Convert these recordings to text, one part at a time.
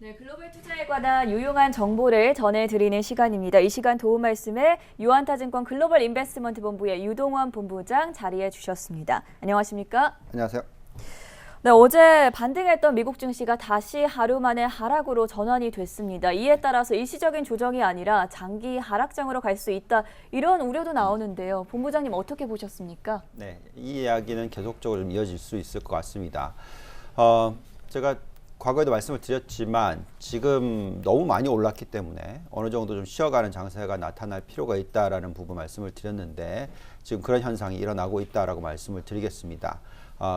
네, 글로벌 투자에 관한 유용한 정보를 전해드리는 시간입니다. 이 시간 도움 말씀에 유한타증권 글로벌 인베스트먼트 본부의 유동원 본부장 자리해 주셨습니다. 안녕하십니까? 안녕하세요. 네, 어제 반등했던 미국 증시가 다시 하루 만에 하락으로 전환이 됐습니다. 이에 따라서 일시적인 조정이 아니라 장기 하락장으로 갈 수 있다, 이런 우려도 나오는데요. 본부장님 어떻게 보셨습니까? 네, 이 이야기는 계속적으로 이어질 수 있을 것 같습니다. 제가 과거에도 말씀을 드렸지만 지금 너무 많이 올랐기 때문에 어느 정도 좀 쉬어가는 장세가 나타날 필요가 있다라는 부분 말씀을 드렸는데 지금 그런 현상이 일어나고 있다라고 말씀을 드리겠습니다.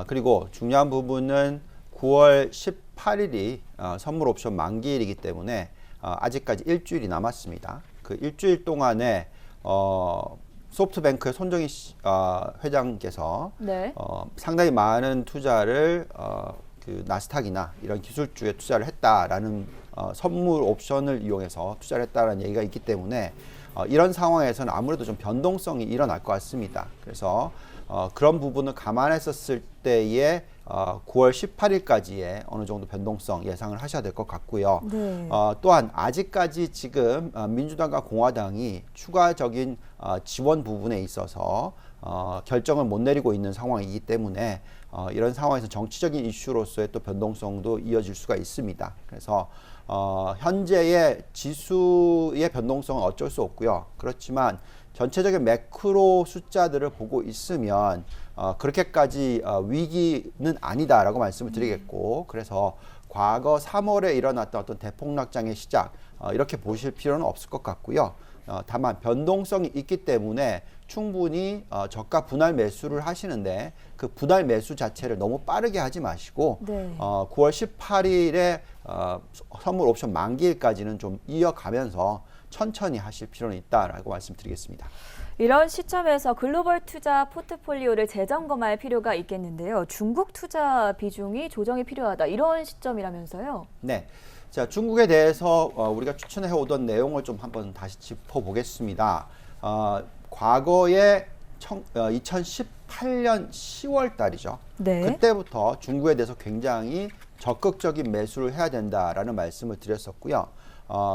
그리고 중요한 부분은 9월 18일이 선물 옵션 만기일이기 때문에 아직까지 일주일이 남았습니다. 그 일주일 동안에 소프트뱅크의 손정희 회장께서 네. 상당히 많은 투자를 그 나스닥이나 이런 기술주에 투자를 했다라는 선물 옵션을 이용해서 투자를 했다라는 얘기가 있기 때문에 이런 상황에서는 아무래도 좀 변동성이 일어날 것 같습니다. 그래서 그런 부분을 감안했었을 때에 9월 18일까지의 어느 정도 변동성 예상을 하셔야 될 것 같고요. 네. 또한 아직까지 지금 민주당과 공화당이 추가적인 지원 부분에 있어서 결정을 못 내리고 있는 상황이기 때문에 이런 상황에서 정치적인 이슈로서의 또 변동성도 이어질 수가 있습니다. 그래서 현재의 지수의 변동성은 어쩔 수 없고요. 그렇지만 전체적인 매크로 숫자들을 보고 있으면 그렇게까지 위기는 아니다라고 말씀을 드리겠고, 그래서 과거 3월에 일어났던 어떤 대폭락장의 시작 이렇게 보실 필요는 없을 것 같고요. 다만 변동성이 있기 때문에 충분히 저가 분할 매수를 하시는데 그 분할 매수 자체를 너무 빠르게 하지 마시고 네. 9월 18일에 선물 옵션 만기일까지는 좀 이어가면서 천천히 하실 필요는 있다라고 말씀드리겠습니다. 이런 시점에서 글로벌 투자 포트폴리오를 재점검할 필요가 있겠는데요. 중국 투자 비중이 조정이 필요하다, 이런 시점이라면서요? 네. 자, 중국에 대해서 우리가 추천해 오던 내용을 좀 한번 다시 짚어보겠습니다. 과거에 2018년 10월 달이죠. 네. 그때부터 중국에 대해서 굉장히 적극적인 매수를 해야 된다라는 말씀을 드렸었고요.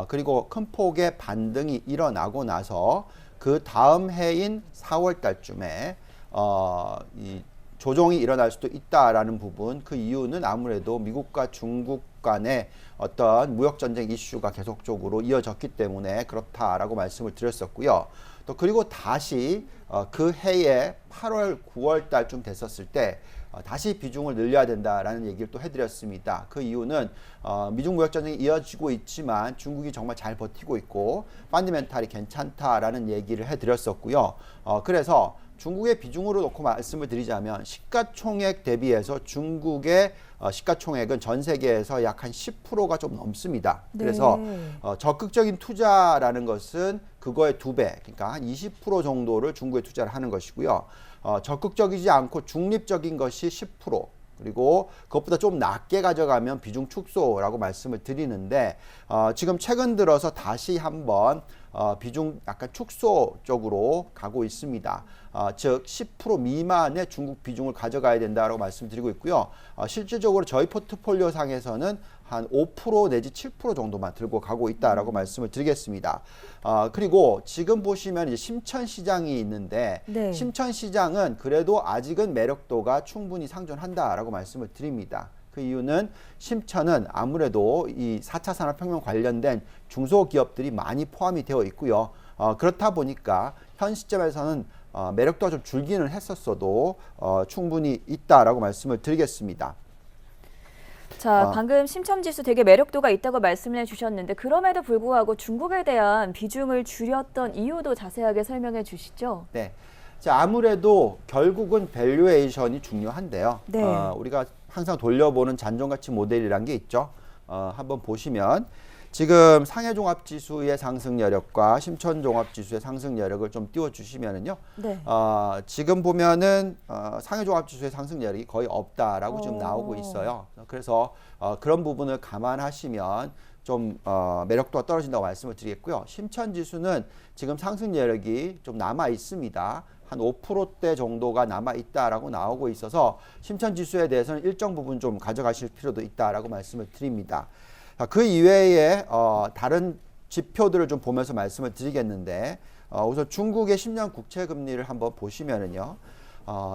그리고 큰 폭의 반등이 일어나고 나서 그 다음 해인 4월 달쯤에 이 조정이 일어날 수도 있다라는 부분, 그 이유는 아무래도 미국과 중국 간의 어떤 무역전쟁 이슈가 계속적으로 이어졌기 때문에 그렇다라고 말씀을 드렸었고요. 또 그리고 다시 그 해에 8월, 9월 달쯤 됐었을 때 다시 비중을 늘려야 된다라는 얘기를 또 해드렸습니다. 그 이유는 미중 무역전쟁이 이어지고 있지만 중국이 정말 잘 버티고 있고 펀더멘탈이 괜찮다라는 얘기를 해드렸었고요. 그래서 중국의 비중으로 놓고 말씀을 드리자면 시가총액 대비해서 중국의 시가총액은 전 세계에서 약 한 10%가 좀 넘습니다. 그래서 네. 적극적인 투자라는 것은 그거의 2배, 그러니까 한 20% 정도를 중국에 투자를 하는 것이고요. 적극적이지 않고 중립적인 것이 10%, 그리고 그것보다 좀 낮게 가져가면 비중 축소라고 말씀을 드리는데 지금 최근 들어서 다시 한번 비중 약간 축소 쪽으로 가고 있습니다. 즉 10% 미만의 중국 비중을 가져가야 된다라고 말씀드리고 있고요. 실질적으로 저희 포트폴리오 상에서는 한 5% 내지 7% 정도만 들고 가고 있다라고 말씀을 드리겠습니다. 그리고 지금 보시면 이제 심천 시장이 있는데 네. 심천 시장은 그래도 아직은 매력도가 충분히 상존한다라고 말씀을 드립니다. 그 이유는 심천은 아무래도 이 4차 산업혁명 관련된 중소기업들이 많이 포함이 되어 있고요. 그렇다 보니까 현 시점에서는 매력도가 좀 줄기는 했었어도 충분히 있다라고 말씀을 드리겠습니다. 자, 방금 심첨지수 되게 매력도가 있다고 말씀을 해주셨는데 그럼에도 불구하고 중국에 대한 비중을 줄였던 이유도 자세하게 설명해 주시죠. 네. 자, 아무래도 결국은 밸류에이션이 중요한데요. 네. 우리가 항상 돌려보는 잔존가치 모델이란 게 있죠. 한번 보시면 지금 상해종합지수의 상승 여력과 심천종합지수의 상승 여력을 좀 띄워주시면은요. 네. 지금 보면은 상해종합지수의 상승 여력이 거의 없다라고 지금 나오고 있어요. 그래서 그런 부분을 감안하시면 좀 매력도가 떨어진다고 말씀을 드리겠고요. 심천지수는 지금 상승 여력이 좀 남아 있습니다. 한 5%대 정도가 남아 있다라고 나오고 있어서 심천지수에 대해서는 일정 부분 좀 가져가실 필요도 있다라고 말씀을 드립니다. 그 이외에 다른 지표들을 좀 보면서 말씀을 드리겠는데 우선 중국의 10년 국채 금리를 한번 보시면은요.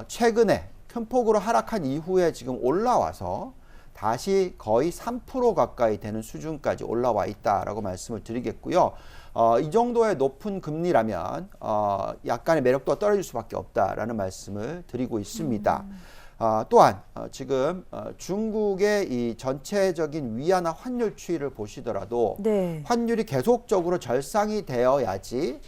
최근에 큰 폭으로 하락한 이후에 지금 올라와서 다시 거의 3% 가까이 되는 수준까지 올라와 있다라고 말씀을 드리겠고요. 이 정도의 높은 금리라면 약간의 매력도가 떨어질 수밖에 없다라는 말씀을 드리고 있습니다. 또한 지금 중국의 이 전체적인 위안화 환율 추이를 보시더라도 네. 환율이 계속적으로 절상이 되어야지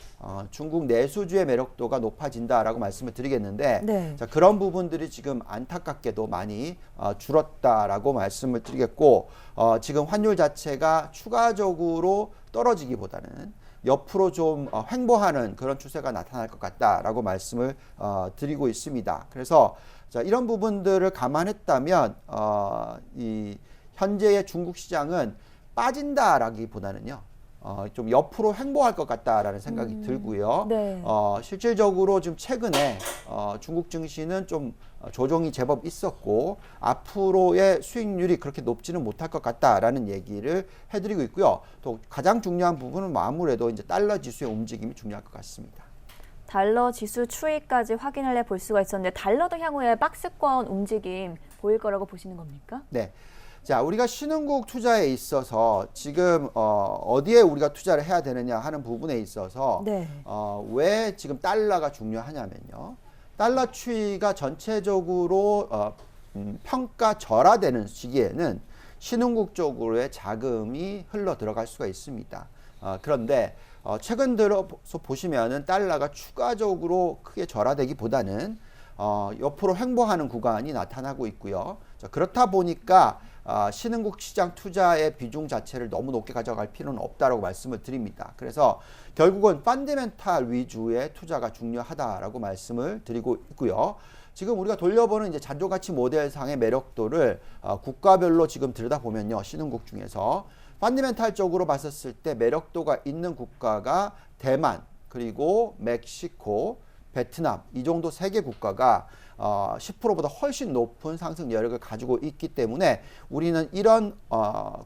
중국 내수주의 매력도가 높아진다라고 말씀을 드리겠는데 네. 자, 그런 부분들이 지금 안타깝게도 많이 줄었다라고 말씀을 드리겠고 지금 환율 자체가 추가적으로 떨어지기보다는 옆으로 좀 횡보하는 그런 추세가 나타날 것 같다라고 말씀을 드리고 있습니다. 그래서 자, 이런 부분들을 감안했다면 이 현재의 중국 시장은 빠진다라기보다는요. 좀 옆으로 횡보할 것 같다라는 생각이 들고요. 네. 실질적으로 좀 최근에 중국 증시는 좀 조정이 제법 있었고 앞으로의 수익률이 그렇게 높지는 못할 것 같다라는 얘기를 해드리고 있고요. 또 가장 중요한 부분은 아무래도 이제 달러 지수의 움직임이 중요할 것 같습니다. 달러 지수 추이까지 확인을 해볼 수가 있었는데 달러도 향후에 박스권 움직임 보일 거라고 보시는 겁니까? 네. 자, 우리가 신흥국 투자에 있어서 지금 어디에 우리가 투자를 해야 되느냐 하는 부분에 있어서 네. 왜 지금 달러가 중요하냐면요. 달러 추이가 전체적으로 평가절하되는 시기에는 신흥국 쪽으로의 자금이 흘러 들어갈 수가 있습니다. 그런데 최근 들어서 보시면은 달러가 추가적으로 크게 절하되기보다는 옆으로 횡보하는 구간이 나타나고 있고요. 자, 그렇다 보니까 신흥국 시장 투자의 비중 자체를 너무 높게 가져갈 필요는 없다라고 말씀을 드립니다. 그래서 결국은 펀더멘탈 위주의 투자가 중요하다라고 말씀을 드리고 있고요. 지금 우리가 돌려보는 이제 잔존가치 모델상의 매력도를 국가별로 지금 들여다보면요. 신흥국 중에서 펀더멘탈적으로 봤었을 때 매력도가 있는 국가가 대만, 그리고 멕시코, 베트남 이 정도 세 개 국가가 10%보다 훨씬 높은 상승 여력을 가지고 있기 때문에 우리는 이런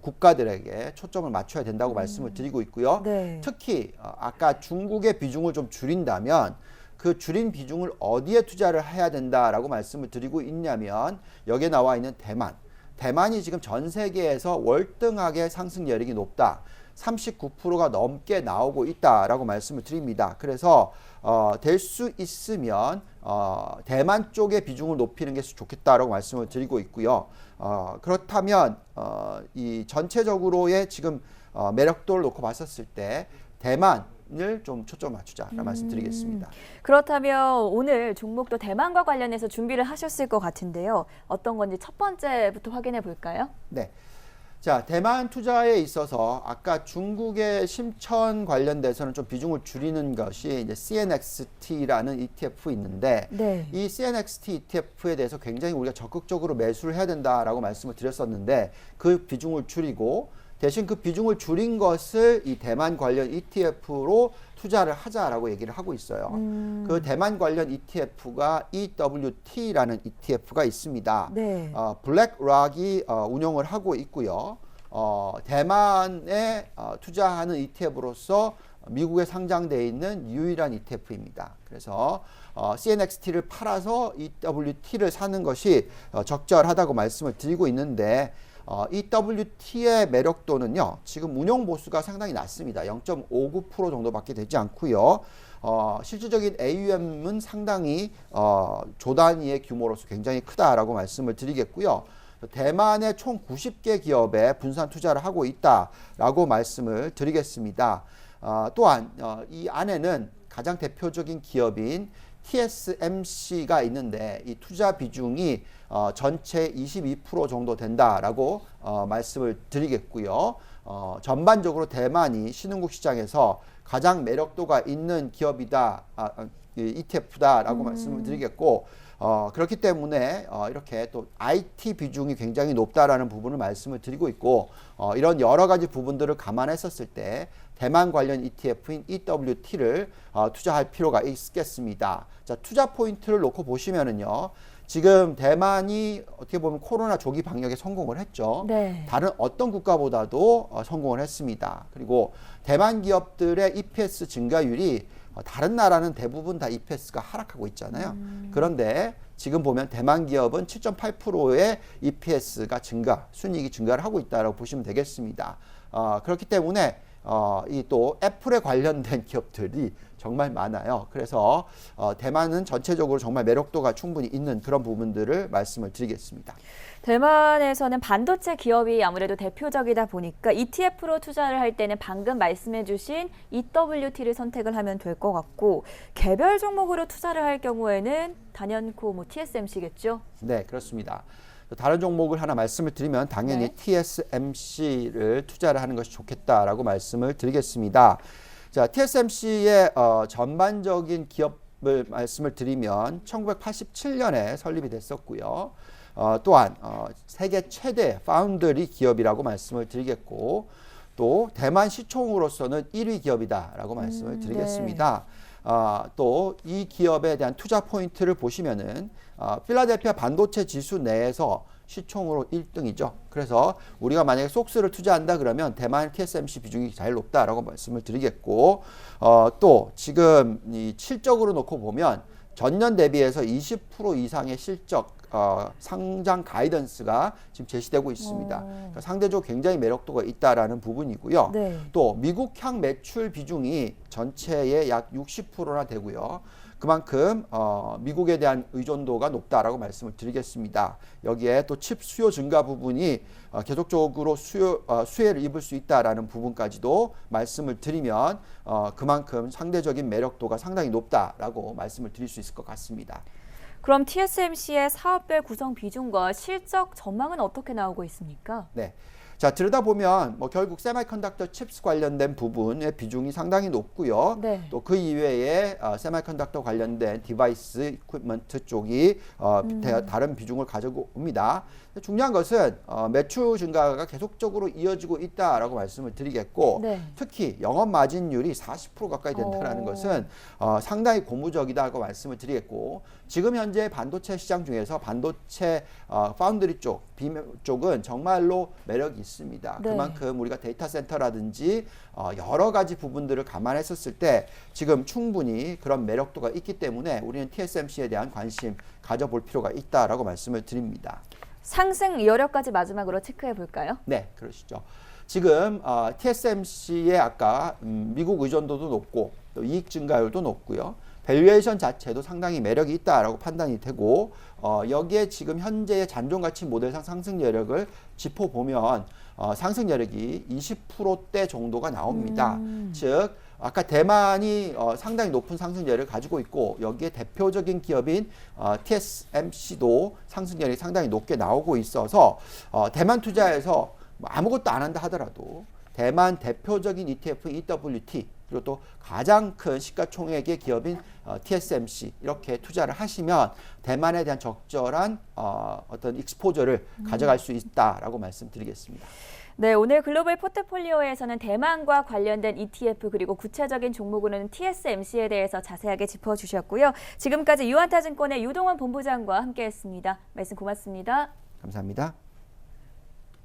국가들에게 초점을 맞춰야 된다고 말씀을 드리고 있고요. 네. 특히 아까 중국의 비중을 좀 줄인다면 그 줄인 비중을 어디에 투자를 해야 된다라고 말씀을 드리고 있냐면 여기에 나와 있는 대만이 지금 전 세계에서 월등하게 상승 여력이 높다. 39%가 넘게 나오고 있다라고 말씀을 드립니다. 그래서 될 수 있으면 대만 쪽의 비중을 높이는 게 좋겠다라고 말씀을 드리고 있고요. 그렇다면 이 전체적으로의 지금 매력도를 놓고 봤었을 때 대만을 좀 초점 맞추자라는 말씀드리겠습니다. 그렇다면 오늘 종목도 대만과 관련해서 준비를 하셨을 것 같은데요. 어떤 건지 첫 번째부터 확인해 볼까요? 네. 자, 대만 투자에 있어서 아까 중국의 심천 관련돼서는 좀 비중을 줄이는 것이 이제 CNXT라는 ETF 있는데 네. 이 CNXT ETF에 대해서 굉장히 우리가 적극적으로 매수를 해야 된다라고 말씀을 드렸었는데 그 비중을 줄이고 대신 그 비중을 줄인 것을 이 대만 관련 ETF로 투자를 하자라고 얘기를 하고 있어요. 그 대만 관련 ETF가 EWT라는 ETF가 있습니다. 네. 블랙락이 운영을 하고 있고요. 대만에 투자하는 ETF로서 미국에 상장되어 있는 유일한 ETF입니다. 그래서 CNXT를 팔아서 EWT를 사는 것이 적절하다고 말씀을 드리고 있는데 EWT의 매력도는요. 지금 운용 보수가 상당히 낮습니다. 0.59% 정도밖에 되지 않고요. 실질적인 AUM은 상당히 조 단위의 규모로서 굉장히 크다라고 말씀을 드리겠고요. 대만의 총 90개 기업에 분산 투자를 하고 있다라고 말씀을 드리겠습니다. 또한 이 안에는 가장 대표적인 기업인 TSMC가 있는데 이 투자 비중이 전체 22% 정도 된다라고 말씀을 드리겠고요. 전반적으로 대만이 신흥국 시장에서 가장 매력도가 있는 기업이다, ETF다라고 말씀을 드리겠고 그렇기 때문에 이렇게 또 IT 비중이 굉장히 높다라는 부분을 말씀을 드리고 있고 이런 여러 가지 부분들을 감안했었을 때 대만 관련 ETF인 EWT를 투자할 필요가 있겠습니다. 자, 투자 포인트를 놓고 보시면은요. 지금 대만이 어떻게 보면 코로나 조기 방역에 성공을 했죠. 네. 다른 어떤 국가보다도 성공을 했습니다. 그리고 대만 기업들의 EPS 증가율이 다른 나라는 대부분 다 EPS가 하락하고 있잖아요. 그런데 지금 보면 대만 기업은 7.8%의 EPS가 증가, 순이익이 증가를 하고 있다고 보시면 되겠습니다. 그렇기 때문에 이 또 애플에 관련된 기업들이 정말 많아요. 그래서 대만은 전체적으로 정말 매력도가 충분히 있는 그런 부분들을 말씀을 드리겠습니다. 대만에서는 반도체 기업이 아무래도 대표적이다 보니까 ETF로 투자를 할 때는 방금 말씀해 주신 EWT를 선택을 하면 될 것 같고 개별 종목으로 투자를 할 경우에는 단연코 뭐 TSMC겠죠? 네, 그렇습니다. 다른 종목을 하나 말씀을 드리면 당연히 네. TSMC를 투자를 하는 것이 좋겠다라고 말씀을 드리겠습니다. 자, TSMC의 전반적인 기업을 말씀을 드리면 1987년에 설립이 됐었고요. 또한 세계 최대 파운드리 기업이라고 말씀을 드리겠고 또 대만 시총으로서는 1위 기업이다라고 말씀을 드리겠습니다. 또 이 기업에 대한 투자 포인트를 보시면은 필라델피아 반도체 지수 내에서 시총으로 1등이죠. 그래서 우리가 만약에 속스를 투자한다 그러면 대만 TSMC 비중이 제일 높다라고 말씀을 드리겠고 또 지금 이 실적으로 놓고 보면 전년 대비해서 20% 이상의 실적 상장 가이던스가 지금 제시되고 있습니다. 그러니까 상대적으로 굉장히 매력도가 있다라는 부분이고요. 네. 또 미국향 매출 비중이 전체의 약 60%나 되고요. 그만큼 미국에 대한 의존도가 높다라고 말씀을 드리겠습니다. 여기에 또 칩 수요 증가 부분이 계속적으로 수혜를 입을 수 있다라는 부분까지도 말씀을 드리면 그만큼 상대적인 매력도가 상당히 높다라고 말씀을 드릴 수 있을 것 같습니다. 그럼 TSMC의 사업별 구성 비중과 실적 전망은 어떻게 나오고 있습니까? 네. 자, 들여다보면 결국 세미컨덕터 칩스 관련된 부분의 비중이 상당히 높고요. 네. 또 그 이외에 세미컨덕터 관련된 디바이스 이퀴먼트 쪽이 다른 비중을 가지고 옵니다. 중요한 것은 매출 증가가 계속적으로 이어지고 있다라고 말씀을 드리겠고 네. 특히 영업 마진율이 40% 가까이 된다는 것은 상당히 고무적이다고 말씀을 드리겠고 지금 현재 반도체 시장 중에서 반도체 파운드리 쪽은 정말로 매력이 있습니다. 네. 그만큼 우리가 데이터 센터라든지 여러 가지 부분들을 감안했었을 때 지금 충분히 그런 매력도가 있기 때문에 우리는 TSMC에 대한 관심 가져볼 필요가 있다라고 말씀을 드립니다. 상승 여력까지 마지막으로 체크해 볼까요? 네, 그러시죠. 지금 TSMC의 아까 미국 의존도도 높고 또 이익 증가율도 높고요. 밸류에이션 자체도 상당히 매력이 있다라고 판단이 되고 여기에 지금 현재의 잔존 가치 모델상 상승 여력을 짚어보면 상승 여력이 20%대 정도가 나옵니다. 즉 아까 대만이 상당히 높은 상승 여력을 가지고 있고 여기에 대표적인 기업인 TSMC도 상승 여력이 상당히 높게 나오고 있어서 대만 투자에서 아무것도 안 한다 하더라도 대만 대표적인 ETF EWT 그리고 또 가장 큰 시가총액의 기업인 TSMC 이렇게 투자를 하시면 대만에 대한 적절한 어떤 익스포저를 가져갈 수 있다라고 말씀드리겠습니다. 네, 오늘 글로벌 포트폴리오에서는 대만과 관련된 ETF 그리고 구체적인 종목으로는 TSMC에 대해서 자세하게 짚어주셨고요. 지금까지 유한타증권의 유동원 본부장과 함께했습니다. 말씀 고맙습니다. 감사합니다.